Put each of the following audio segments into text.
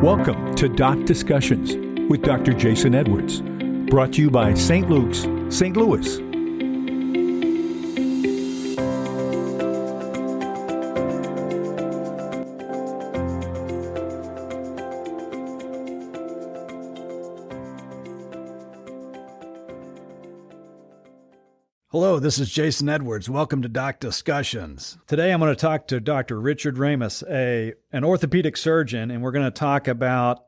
Welcome to Doc Discussions with Dr. Jason Edwards, brought to you by St. Luke's, St. Louis. Hello, this is Jason Edwards. Welcome to Doc Discussions. Today I'm going to talk to Dr. Richard Ramus, an orthopedic surgeon, and we're going to talk about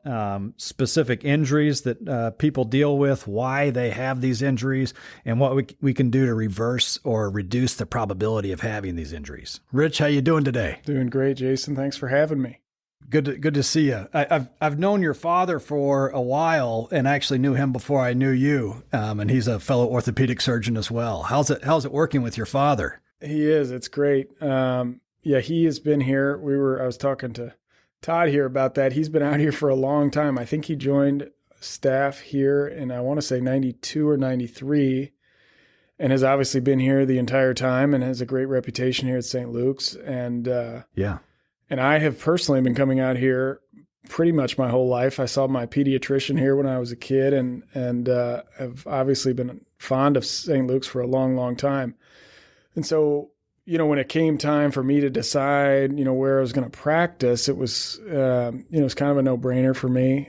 specific injuries that people deal with, why they have these injuries, and what we can do to reverse or reduce the probability of having these injuries. Rich, how you doing today? Doing great, Jason. Thanks for having me. Good to see you. I've known your father for a while, and actually knew him before I knew you. And he's a fellow orthopedic surgeon as well. How's it working with your father? He is. It's great. He has been here. I was talking to Todd here about that. He's been out here for a long time. I think he joined staff here in, I want to say 92 or 93, and has obviously been here the entire time and has a great reputation here at St. Luke's. And And I have personally been coming out here pretty much my whole life. I saw my pediatrician here when I was a kid, and have obviously been fond of St. Luke's for a long, long time. And so, when it came time for me to decide, where I was going to practice, it was, it was kind of a no-brainer for me.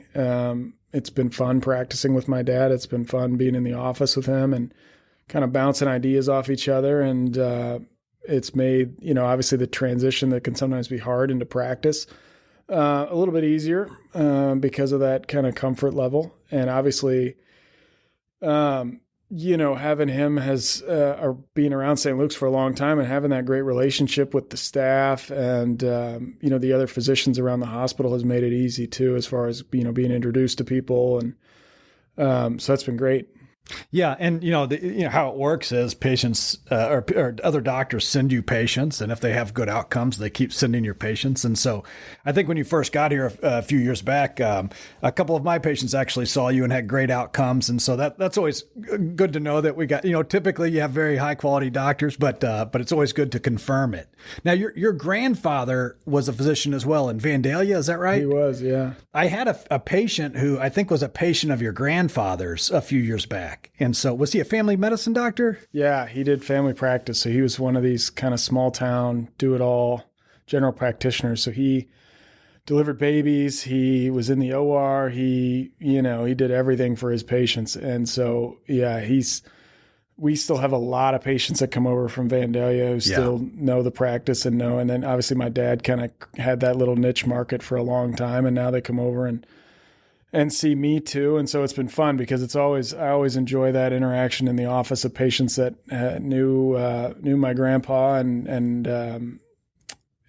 It's been fun practicing with my dad. It's been fun being in the office with him and kind of bouncing ideas off each other. And it's made, obviously the transition that can sometimes be hard into practice a little bit easier because of that kind of comfort level. And obviously, having him or being around St. Luke's for a long time and having that great relationship with the staff and, the other physicians around the hospital has made it easy too, as far as, being introduced to people. And so that's been great. Yeah, and how it works is patients or other doctors send you patients, and if they have good outcomes, they keep sending your patients. And so, I think when you first got here a few years back, a couple of my patients actually saw you and had great outcomes. And so that's always good to know that we got. Typically you have very high quality doctors, but it's always good to confirm it. Now, your grandfather was a physician as well in Vandalia, is that right? He was, yeah. I had a patient who I think was a patient of your grandfather's a few years back. And so was he a family medicine doctor? Yeah, he did family practice. So he was one of these kind of small town, do it all general practitioners. So he delivered babies. He was in the OR. He did everything for his patients. And so, yeah, we still have a lot of patients that come over from Vandalia who still know the practice and know. And then obviously my dad kind of had that little niche market for a long time. And now they come over and see me too. And so it's been fun because I always enjoy that interaction in the office of patients that knew my grandpa, and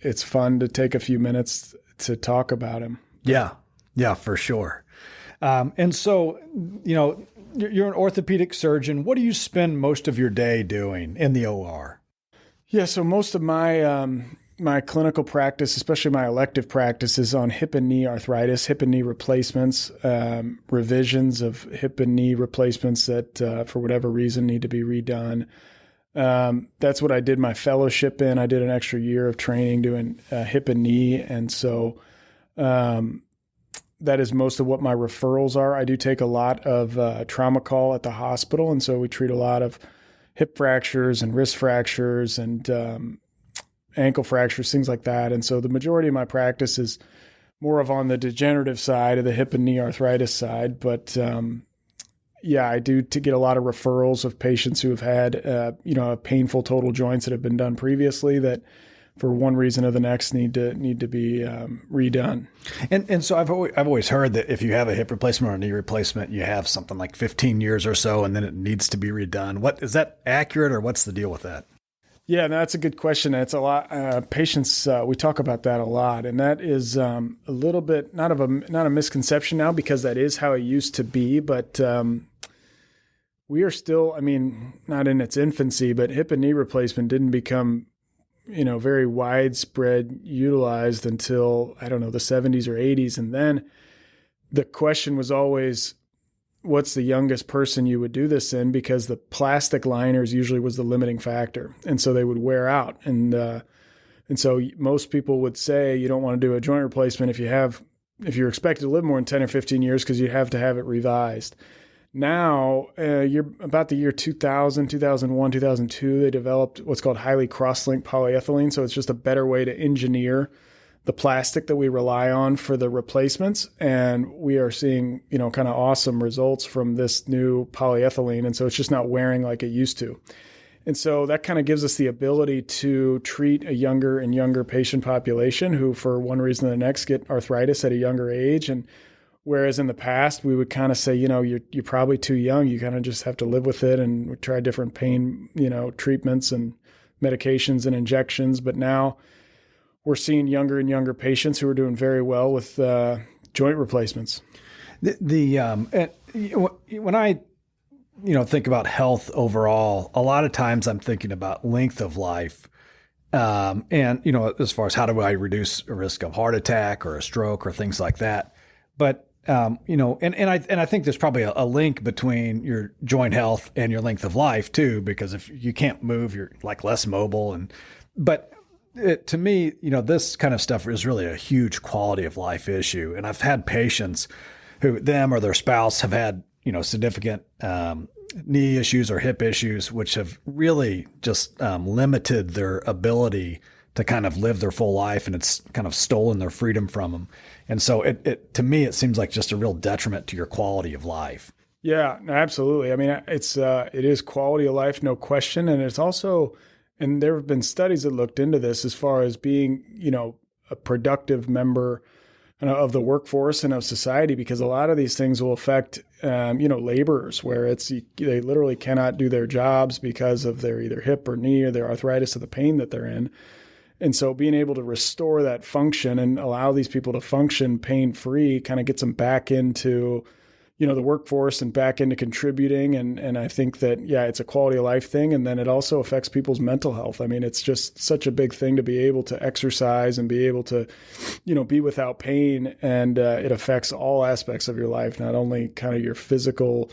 it's fun to take a few minutes to talk about him. Yeah, for sure. And so, you're an orthopedic surgeon. What do you spend most of your day doing in the OR? Yeah. So most of my clinical practice, especially my elective practice, is on hip and knee arthritis, hip and knee replacements, revisions of hip and knee replacements that for whatever reason need to be redone. That's what I did my fellowship in. I did an extra year of training doing hip and knee. And so that is most of what my referrals are. I do take a lot of trauma call at the hospital. And so we treat a lot of hip fractures and wrist fractures and ankle fractures, things like that. And so the majority of my practice is more of on the degenerative side of the hip and knee arthritis side. But I do to get a lot of referrals of patients who have had, painful total joints that have been done previously that for one reason or the next need to be redone. And so I've always heard that if you have a hip replacement or a knee replacement, you have something like 15 years or so, and then it needs to be redone. What is that accurate, or what's the deal with that? Yeah, that's a good question. It's a lot. Patients, we talk about that a lot, and that is a little bit not a misconception now, because that is how it used to be. But we are still, not in its infancy, but hip and knee replacement didn't become, very widespread utilized until, the 70s or 80s, and then the question was always, what's the youngest person you would do this in, because the plastic liners usually was the limiting factor. And so they would wear out. And so most people would say you don't want to do a joint replacement if you have if you're expected to live more than 10 or 15 years because you have to have it revised. Now, you're about the year 2000, 2001, 2002, they developed what's called highly cross-linked polyethylene. So it's just a better way to engineer the plastic that we rely on for the replacements. And we are seeing, kind of awesome results from this new polyethylene. And so it's just not wearing like it used to. And so that kind of gives us the ability to treat a younger and younger patient population who, for one reason or the next, get arthritis at a younger age. And whereas in the past, we would kind of say, you're probably too young. You kind of just have to live with it. And we try different pain, treatments and medications and injections. But now we're seeing younger and younger patients who are doing very well with joint replacements. When I think about health overall, a lot of times I'm thinking about length of life. And, as far as how do I reduce a risk of heart attack or a stroke or things like that. But, and I think there's probably a link between your joint health and your length of life too, because if you can't move, you're like less mobile. But to me, this kind of stuff is really a huge quality of life issue. And I've had patients who them or their spouse have had, significant knee issues or hip issues, which have really just limited their ability to kind of live their full life, and it's kind of stolen their freedom from them. And so it to me, it seems like just a real detriment to your quality of life. Yeah, no, absolutely. I mean, it is quality of life, no question. And it's also, and there have been studies that looked into this as far as being, a productive member of the workforce and of society, because a lot of these things will affect, laborers where they literally cannot do their jobs because of their either hip or knee or their arthritis or the pain that they're in. And so being able to restore that function and allow these people to function pain-free kind of gets them back into, the workforce and back into contributing. And I think that, it's a quality of life thing. And then it also affects people's mental health. I mean, it's just such a big thing to be able to exercise and be able to, be without pain. And it affects all aspects of your life, not only kind of your physical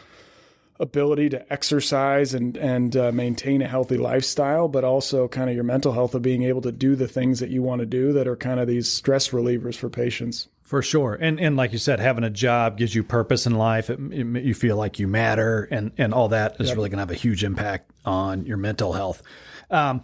ability to exercise and maintain a healthy lifestyle, but also kind of your mental health of being able to do the things that you want to do that are kind of these stress relievers for patients. For sure. And like you said, having a job gives you purpose in life. You feel like you matter, and all that is really going to have a huge impact on your mental health. Now,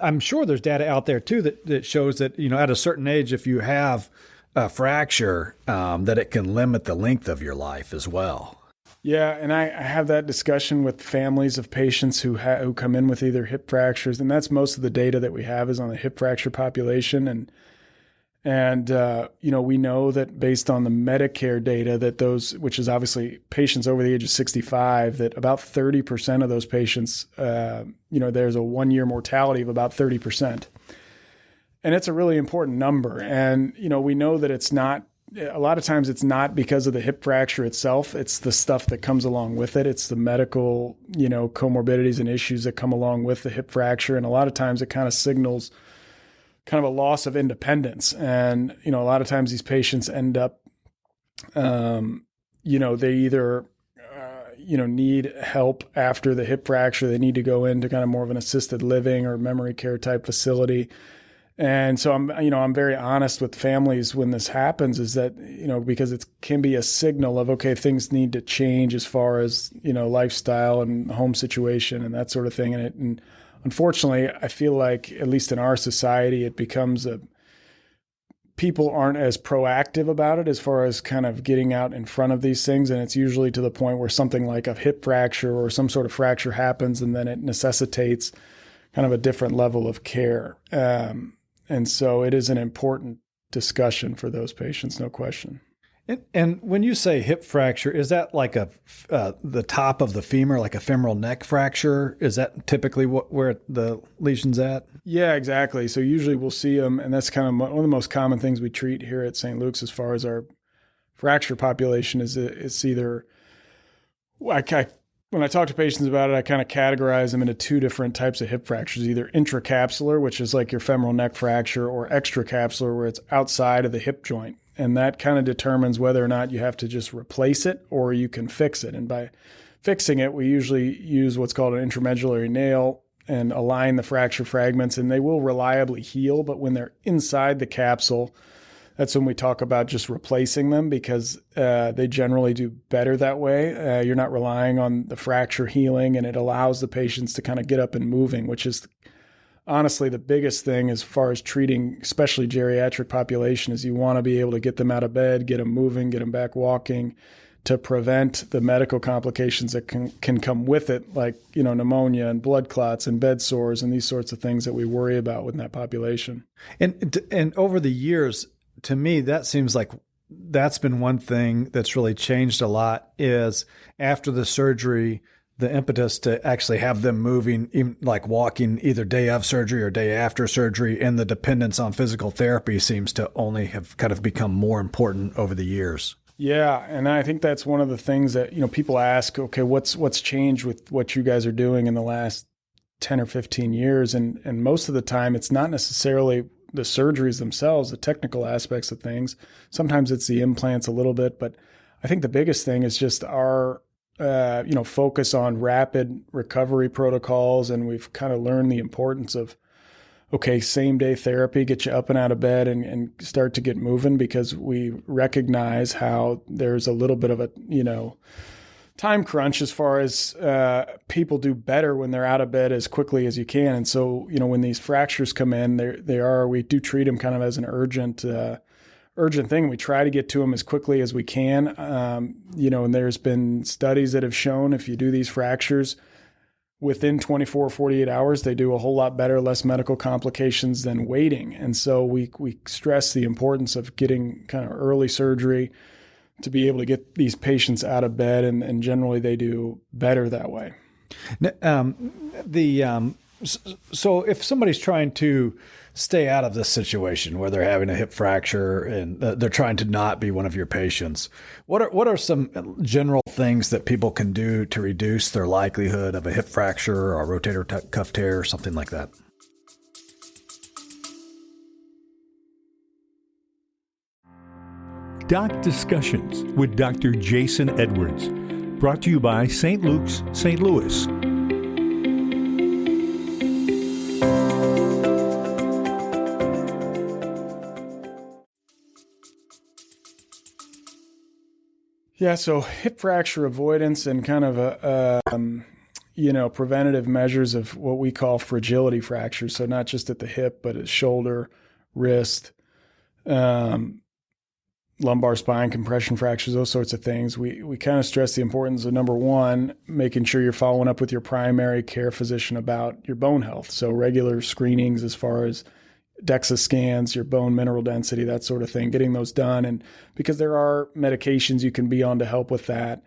I'm sure there's data out there too that shows that, at a certain age, if you have a fracture, that it can limit the length of your life as well. Yeah, and I have that discussion with families of patients who come in with either hip fractures, and that's most of the data that we have is on the hip fracture population. And we know that based on the Medicare data that those, which is obviously patients over the age of 65, that about 30% of those patients, there's a 1-year mortality of about 30%. And it's a really important number. And, we know that it's not, a lot of times it's not because of the hip fracture itself. It's the stuff that comes along with it. It's the medical, comorbidities and issues that come along with the hip fracture. And a lot of times it kind of signals kind of a loss of independence. And, a lot of times these patients end up, they either, need help after the hip fracture. They need to go into kind of more of an assisted living or memory care type facility. And so I'm very honest with families when this happens is that, because it can be a signal of, okay, things need to change as far as, lifestyle and home situation and that sort of thing. And unfortunately, I feel like, at least in our society, it becomes people aren't as proactive about it as far as kind of getting out in front of these things. And it's usually to the point where something like a hip fracture or some sort of fracture happens, and then it necessitates kind of a different level of care. And so it is an important discussion for those patients, no question. And when you say hip fracture, is that like the top of the femur, like a femoral neck fracture? Is that typically where the lesion's at? Yeah, exactly. So usually we'll see them, and that's kind of one of the most common things we treat here at St. Luke's as far as our fracture population is it's either, when I talk to patients about it, I kind of categorize them into two different types of hip fractures, either intracapsular, which is like your femoral neck fracture, or extracapsular, where it's outside of the hip joint. And that kind of determines whether or not you have to just replace it or you can fix it. And by fixing it, we usually use what's called an intramedullary nail and align the fracture fragments, and they will reliably heal. But when they're inside the capsule, that's when we talk about just replacing them, because they generally do better that way. You're not relying on the fracture healing, and it allows the patients to kind of get up and moving, which is honestly the biggest thing as far as treating, especially geriatric population, is you want to be able to get them out of bed, get them moving, get them back walking, to prevent the medical complications that can come with it, like, pneumonia and blood clots and bed sores and these sorts of things that we worry about within that population. And over the years, to me, that seems like that's been one thing that's really changed a lot, is after the surgery, the impetus to actually have them moving, even like walking either day of surgery or day after surgery, and the dependence on physical therapy seems to only have kind of become more important over the years. Yeah, and I think that's one of the things that, people ask, okay, what's changed with what you guys are doing in the last 10 or 15 years? And most of the time, it's not necessarily the surgeries themselves, the technical aspects of things. Sometimes it's the implants a little bit, but I think the biggest thing is just our focus on rapid recovery protocols. And we've kind of learned the importance of, okay, same day therapy, get you up and out of bed and start to get moving, because we recognize how there's a little bit of a, time crunch as far as people do better when they're out of bed as quickly as you can. And so, when these fractures come in, we do treat them kind of as an urgent thing. We try to get to them as quickly as we can. And there's been studies that have shown if you do these fractures within 24 or 48 hours, they do a whole lot better, less medical complications than waiting. And so we stress the importance of getting kind of early surgery to be able to get these patients out of bed, and generally they do better that way. So if somebody's trying to stay out of this situation where they're having a hip fracture and they're trying to not be one of your patients, what are some general things that people can do to reduce their likelihood of a hip fracture or a rotator cuff tear or something like that? Doc Discussions with Dr. Jason Edwards, brought to you by St. Luke's, St. Louis. Yeah, so hip fracture avoidance and kind of preventative measures of what we call fragility fractures. So not just at the hip, but at shoulder, wrist, lumbar spine compression fractures, those sorts of things. We kind of stress the importance of, number one, making sure you're following up with your primary care physician about your bone health. So regular screenings as far as DEXA scans, your bone mineral density, that sort of thing, getting those done. And because there are medications you can be on to help with that.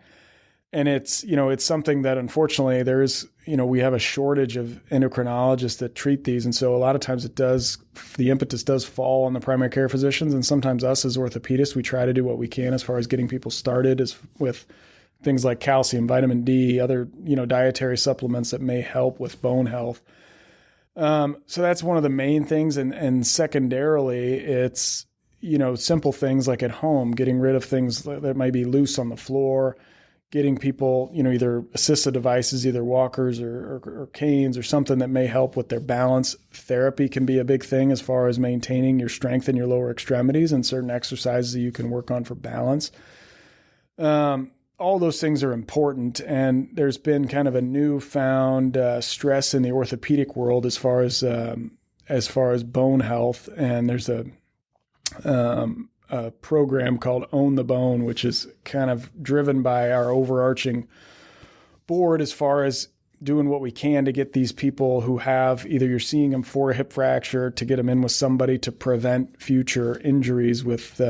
And it's something that unfortunately there is, we have a shortage of endocrinologists that treat these. And so a lot of times the impetus does fall on the primary care physicians. And sometimes us as orthopedists, we try to do what we can as far as getting people started with things like calcium, vitamin D, other, dietary supplements that may help with bone health. So that's one of the main things. And secondarily, it's, simple things like at home, getting rid of things that might be loose on the floor, getting people, either assistive devices, either walkers or canes or something that may help with their balance. Therapy can be a big thing as far as maintaining your strength in your lower extremities, and certain exercises that you can work on for balance. All those things are important, and there's been kind of a newfound stress in the orthopedic world as far as bone health. And there's a program called Own the Bone, which is kind of driven by our overarching board as far as doing what we can to get these people who have either you're seeing them for a hip fracture to get them in with somebody to prevent future injuries with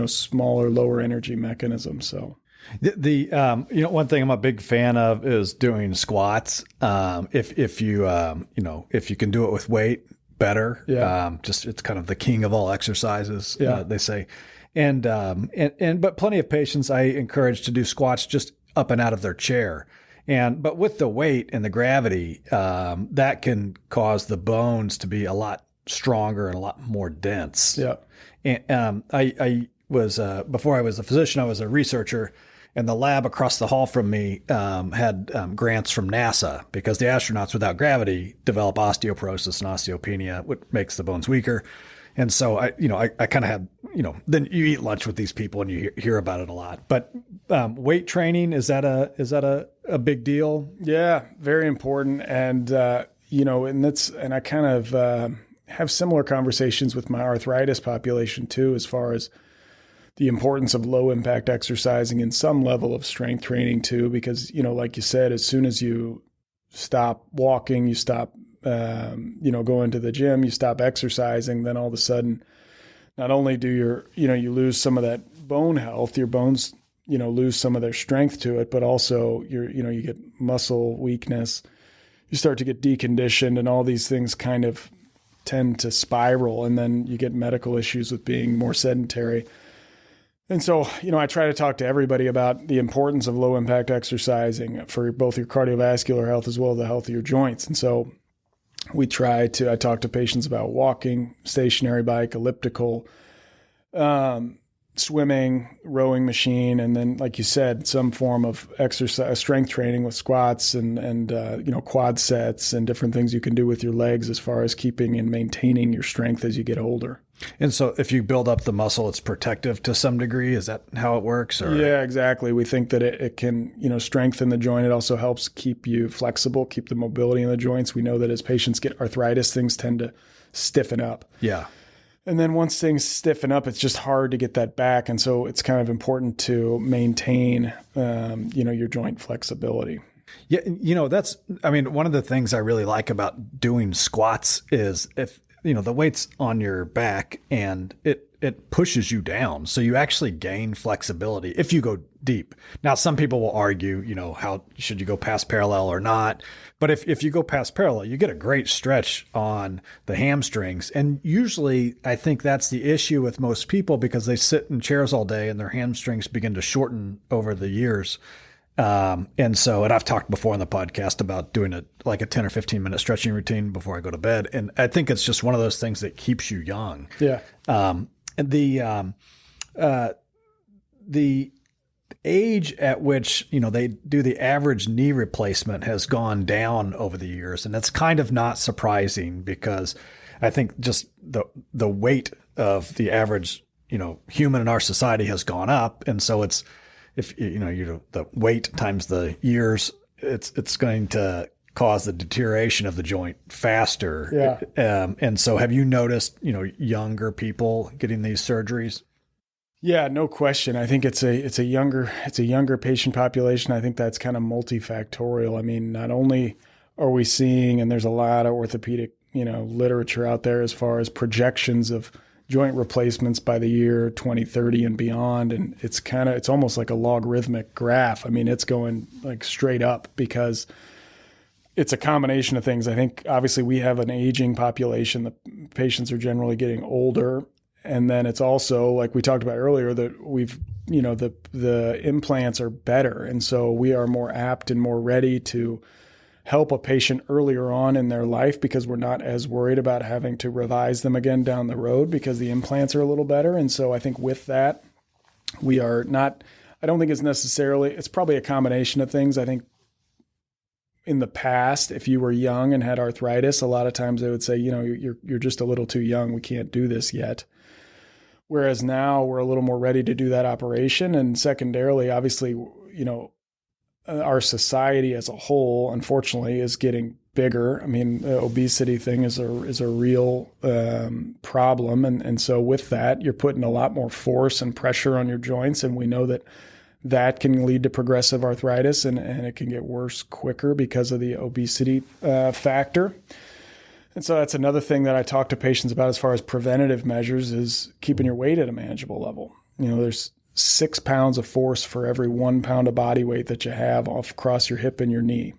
smaller, lower energy mechanisms. So. One thing I'm a big fan of is doing squats. If you can do it with weight, better. Yeah. It's kind of the king of all exercises, yeah. They say. But plenty of patients I encourage to do squats just up and out of their chair. But with the weight and the gravity, that can cause the bones to be a lot stronger and a lot more dense. Yeah. And I was, before I was a physician, I was a researcher. And the lab across the hall from me had grants from NASA, because the astronauts without gravity develop osteoporosis and osteopenia, which makes the bones weaker. And so I kind of had, then you eat lunch with these people and you hear about it a lot. But weight training, is that a big deal? Yeah, very important. And, and I kind of have similar conversations with my arthritis population too, as far as the importance of low impact exercising and some level of strength training too, because, like you said, as soon as you stop walking, you stop, going to the gym, you stop exercising, then all of a sudden, not only do you lose some of that bone health, your bones, lose some of their strength to it, but also you get muscle weakness, you start to get deconditioned, and all these things kind of tend to spiral. And then you get medical issues with being more sedentary. And so, I try to talk to everybody about the importance of low impact exercising for both your cardiovascular health as well as the health of your joints. And so I talk to patients about walking, stationary bike, elliptical, swimming, rowing machine, and then, like you said, some form of exercise, strength training with squats and quad sets and different things you can do with your legs as far as keeping and maintaining your strength as you get older. And so if you build up the muscle, it's protective to some degree. Is that how it works? Or? Yeah, exactly. We think that it can, strengthen the joint. It also helps keep you flexible, keep the mobility in the joints. We know that as patients get arthritis, things tend to stiffen up. Yeah. And then once things stiffen up, it's just hard to get that back. And so it's kind of important to maintain, your joint flexibility. Yeah. One of the things I really like about doing squats is if, the weight's on your back and it pushes you down. So you actually gain flexibility if you go deep. Now, some people will argue, how should you go past parallel or not? But if you go past parallel, you get a great stretch on the hamstrings. And usually I think that's the issue with most people because they sit in chairs all day and their hamstrings begin to shorten over the years. And I've talked before on the podcast about doing a 10 or 15 minute stretching routine before I go to bed. And I think it's just one of those things that keeps you young. Yeah. And the age at which, they do the average knee replacement has gone down over the years. And that's kind of not surprising because I think just the weight of the average, human in our society has gone up. And so it's, if the weight times the years, it's going to cause the deterioration of the joint faster. Yeah. And so have you noticed, younger people getting these surgeries? Yeah, no question. I think it's a younger patient population. I think that's kind of multifactorial. I mean, not only are we seeing, and there's a lot of orthopedic, literature out there as far as projections of joint replacements by the year 2030 and beyond. And it's almost like a logarithmic graph. I mean, it's going like straight up because it's a combination of things. I think obviously we have an aging population. The patients are generally getting older. And then it's also, like we talked about earlier, that we've, the implants are better. And so we are more apt and more ready to help a patient earlier on in their life because we're not as worried about having to revise them again down the road because the implants are a little better. And so I think with that, we are not, I don't think it's probably a combination of things. I think in the past, if you were young and had arthritis, a lot of times they would say, you're just a little too young. We can't do this yet. Whereas now we're a little more ready to do that operation. And secondarily, obviously, our society as a whole, unfortunately, is getting bigger. I mean, the obesity thing is a real problem. And so with that, you're putting a lot more force and pressure on your joints. And we know that can lead to progressive arthritis and it can get worse quicker because of the obesity factor. And so that's another thing that I talk to patients about as far as preventative measures is keeping your weight at a manageable level. There's 6 pounds of force for every 1 pound of body weight that you have across your hip and your knee.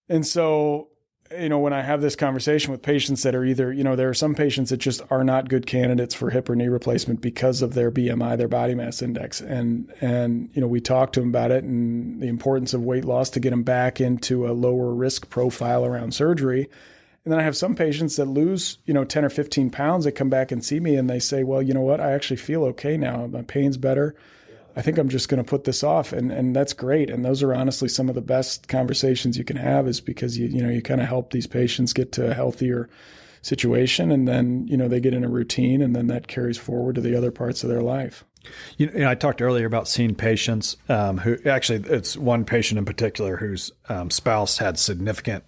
And so, when I have this conversation with patients that are either, there are some patients that just are not good candidates for hip or knee replacement because of their BMI, their body mass index. And we talk to them about it and the importance of weight loss to get them back into a lower risk profile around surgery. And then I have some patients that lose, 10 or 15 pounds that come back and see me and they say, well, you know what? I actually feel okay now. My pain's better. I think I'm just going to put this off. And that's great. And those are honestly some of the best conversations you can have is because you kind of help these patients get to a healthier situation. And then, they get in a routine, and then that carries forward to the other parts of their life. I talked earlier about seeing patients who actually, it's one patient in particular whose spouse had significant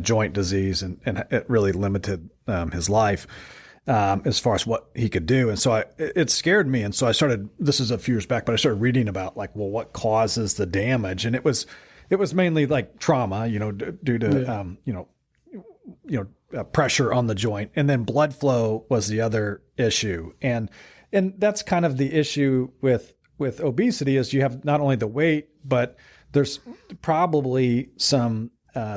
joint disease, and it really limited his life as far as what he could do. And so it scared me. And so I started, this is a few years back, but I started reading about what causes the damage. And it was mainly like trauma, due to, pressure on the joint. And then blood flow was the other issue. And that's kind of the issue with obesity, is you have not only the weight, but there's probably some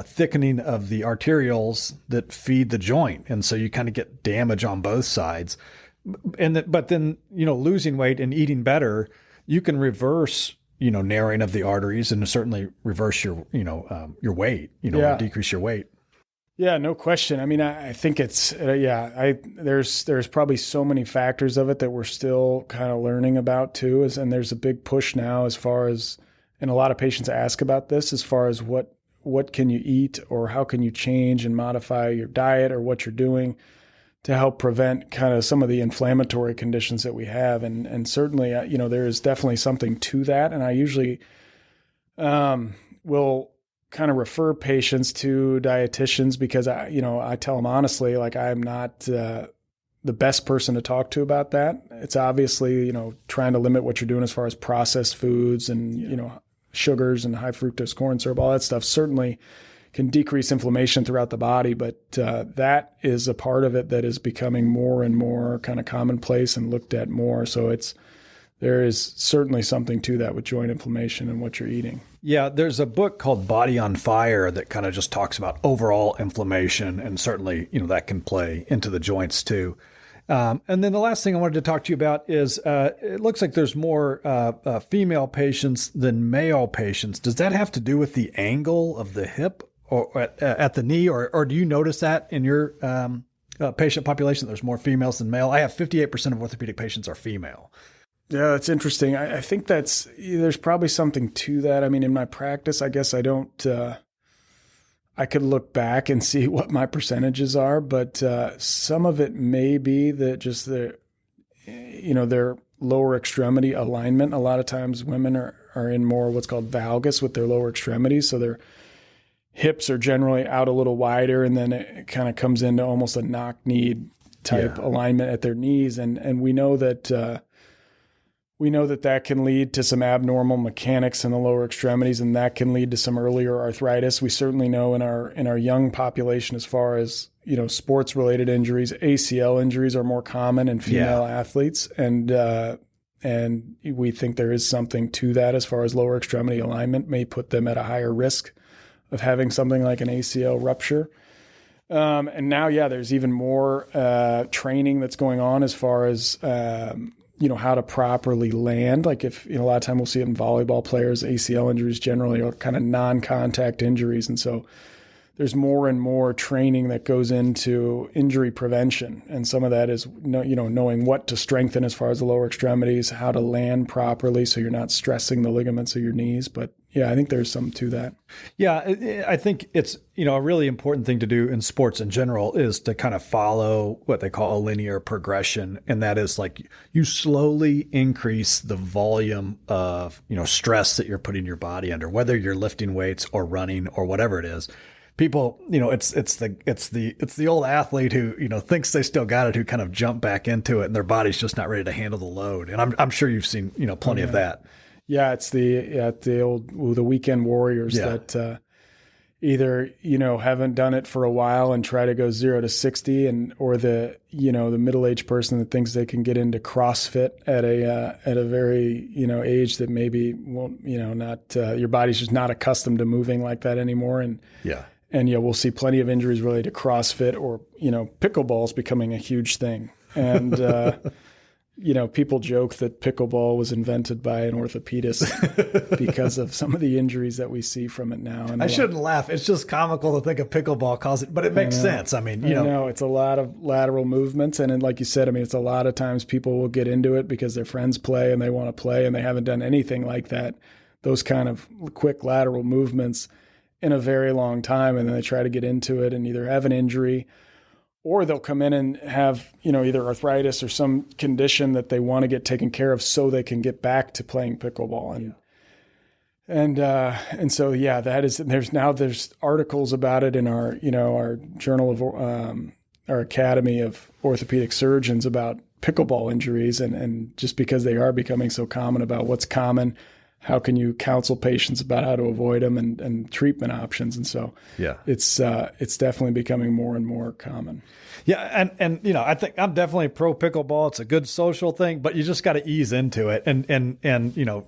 thickening of the arterioles that feed the joint. And so you kind of get damage on both sides. But then, losing weight and eating better, you can reverse, narrowing of the arteries, and certainly reverse your weight, decrease your weight. Yeah, no question. I mean, I think it's, there's probably so many factors of it that we're still kind of learning about too. And there's a big push now as far as, and a lot of patients ask about this, as far as what can you eat, or how can you change and modify your diet or what you're doing to help prevent kind of some of the inflammatory conditions that we have. And certainly, there is definitely something to that. And I usually will kind of refer patients to dietitians, because I tell them honestly, like, I'm not the best person to talk to about that. It's obviously, trying to limit what you're doing as far as processed foods and, sugars and high fructose corn syrup, all that stuff certainly can decrease inflammation throughout the body. But that is a part of it that is becoming more and more kind of commonplace and looked at more. So there is certainly something to that with joint inflammation and what you're eating. Yeah, there's a book called Body on Fire that kind of just talks about overall inflammation, and certainly, that can play into the joints too. And then the last thing I wanted to talk to you about is it looks like there's more female patients than male patients. Does that have to do with the angle of the hip or at the knee, or do you notice that in your patient population, there's more females than male? I have 58% of orthopedic patients are female. Yeah, that's interesting. I think there's probably something to that. I mean, in my practice, I guess I don't, I could look back and see what my percentages are, but some of it may be that just their lower extremity alignment. A lot of times women are in more what's called valgus with their lower extremities. So their hips are generally out a little wider, and then it kind of comes into almost a knock-knee type alignment at their knees. And we know that that can lead to some abnormal mechanics in the lower extremities, and that can lead to some earlier arthritis. We certainly know in our young population, as far as, sports related injuries, ACL injuries are more common in female athletes. And we think there is something to that, as far as lower extremity alignment may put them at a higher risk of having something like an ACL rupture. And now, there's even more training that's going on as far as, how to properly land. Like, if, a lot of time we'll see it in volleyball players, ACL injuries generally are kind of non-contact injuries. And so there's more and more training that goes into injury prevention. And some of that is, knowing what to strengthen as far as the lower extremities, how to land properly so you're not stressing the ligaments of your knees. But I think there's something to that. Yeah, I think it's, a really important thing to do in sports in general is to kind of follow what they call a linear progression. And that is like you slowly increase the volume of, stress that you're putting your body under, whether you're lifting weights or running or whatever it is. People, it's the old athlete who, thinks they still got it, who kind of jump back into it and their body's just not ready to handle the load. And I'm sure you've seen, plenty of that. Yeah, it's the weekend warriors that either, haven't done it for a while and try to go 0 to 60, or the middle-aged person that thinks they can get into CrossFit at a very, age that maybe won't, not, your body's just not accustomed to moving like that anymore. And we'll see plenty of injuries related to CrossFit, or, pickleball's becoming a huge thing. And, people joke that pickleball was invented by an orthopedist because of some of the injuries that we see from it now. And I shouldn't laugh. It's just comical to think of pickleball cause it, but it makes sense. I mean, it's a lot of lateral movements. And like you said, it's a lot of times people will get into it because their friends play and they want to play and they haven't done anything like that, those kind of quick lateral movements in a very long time. And then they try to get into it and either have an injury, or they'll come in and have, either arthritis or some condition that they want to get taken care of so they can get back to playing pickleball. And so, yeah, there's articles about it in our journal of, our Academy of Orthopedic Surgeons about pickleball injuries, and just because they are becoming so common, about what's common, how can you counsel patients about how to avoid them, and treatment options. And so it's definitely becoming more and more common. Yeah. And I think I'm definitely pro pickleball. It's a good social thing, but you just got to ease into it and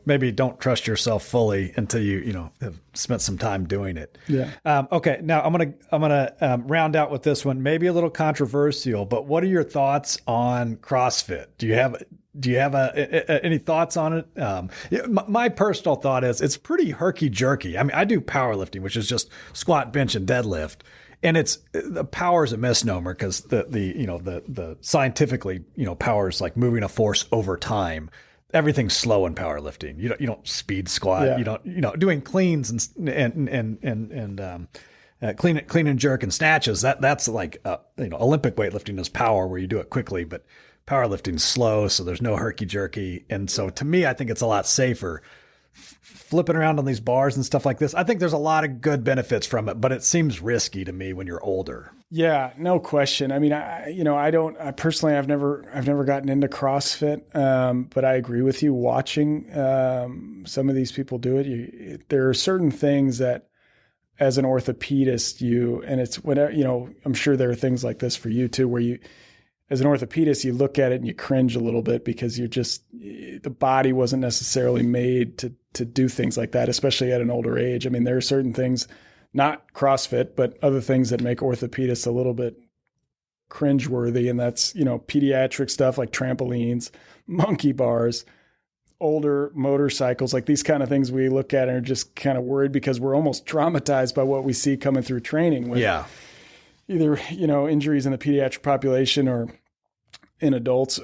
maybe don't trust yourself fully until you have spent some time doing it. Yeah. Okay. Now I'm going to round out with this one, maybe a little controversial, but what are your thoughts on CrossFit? Do you have any thoughts on it? My personal thought is it's pretty herky jerky. I mean, I do powerlifting, which is just squat, bench, and deadlift. And the power is a misnomer because the scientifically, power is like moving a force over time. Everything's slow in powerlifting. You don't speed squat. Yeah. You don't, doing cleans and clean and jerk and snatches. That's like, Olympic weightlifting is power where you do it quickly, but powerlifting's slow. So there's no herky jerky. And so to me, I think it's a lot safer flipping around on these bars and stuff like this. I think there's a lot of good benefits from it, but it seems risky to me when you're older. Yeah, no question. I mean, I personally, I've never gotten into CrossFit, but I agree with you. Watching some of these people do it, there are certain things that, as an orthopedist, and it's whatever, I'm sure there are things like this for you too, where you, as an orthopedist, you look at it and you cringe a little bit because the body wasn't necessarily made to do things like that, especially at an older age. I mean, there are certain things, not CrossFit, but other things that make orthopedists a little bit cringeworthy. And that's, pediatric stuff like trampolines, monkey bars, older motorcycles, like these kind of things we look at and are just kind of worried because we're almost traumatized by what we see coming through training with either, injuries in the pediatric population or in adults,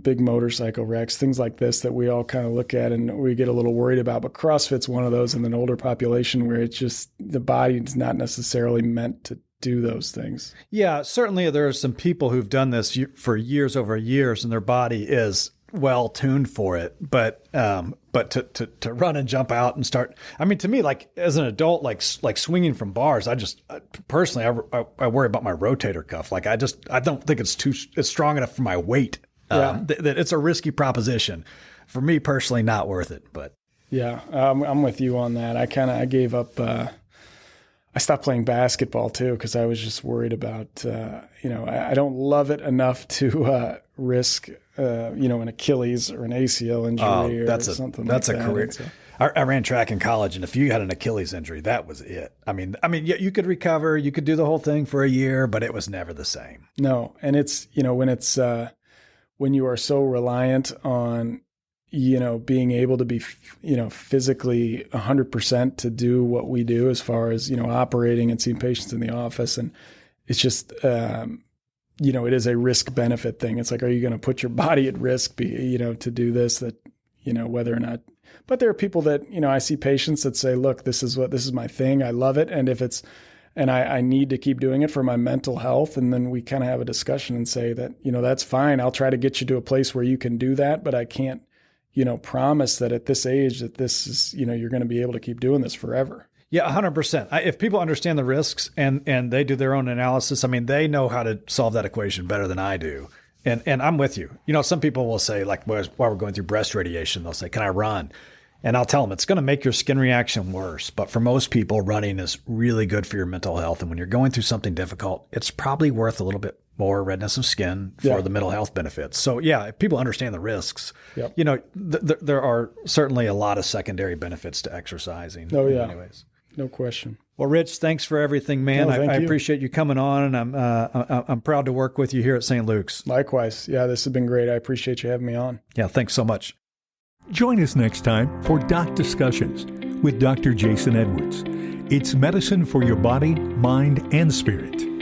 big motorcycle wrecks, things like this that we all kind of look at and we get a little worried about. But CrossFit's one of those in an older population where it's just the body is not necessarily meant to do those things. Yeah, certainly there are some people who've done this for years over years and their body is well tuned for it. But to run and jump out and start, I mean, to me, like as an adult, like swinging from bars, I personally worry about my rotator cuff. Like I don't think it's strong enough for my weight. That it's a risky proposition for me personally, not worth it. But yeah, I'm with you on that. I gave up. I stopped playing basketball too because I was just worried about. I don't love it enough to risk. An Achilles or an ACL injury or something like that. That's a career. So, I ran track in college, and if you had an Achilles injury, that was it. I mean, yeah, you could recover, you could do the whole thing for a year, but it was never the same. No, and it's when you are so reliant on being able to be physically 100% to do what we do as far as operating and seeing patients in the office, and it's just. It is a risk benefit thing. It's like, are you going to put your body at risk, to do this, whether or not, but there are people that, I see patients that say, look, this is my thing. I love it. And I need to keep doing it for my mental health. And then we kind of have a discussion and say that, that's fine. I'll try to get you to a place where you can do that, but I can't, promise that at this age that this is, you're going to be able to keep doing this forever. Yeah, 100%. If people understand the risks and they do their own analysis, I mean, they know how to solve that equation better than I do. And I'm with you. Some people will say, like, while we're going through breast radiation, they'll say, can I run? And I'll tell them it's going to make your skin reaction worse. But for most people, running is really good for your mental health. And when you're going through something difficult, it's probably worth a little bit more redness of skin for the mental health benefits. So yeah, if people understand the risks, there are certainly a lot of secondary benefits to exercising. Oh yeah. Anyways. No question. Well, Rich, thanks for everything, man. No, I appreciate you coming on, and I'm proud to work with you here at St. Luke's. Likewise. Yeah, this has been great. I appreciate you having me on. Yeah, thanks so much. Join us next time for Doc Discussions with Dr. Jason Edwards. It's medicine for your body, mind, and spirit.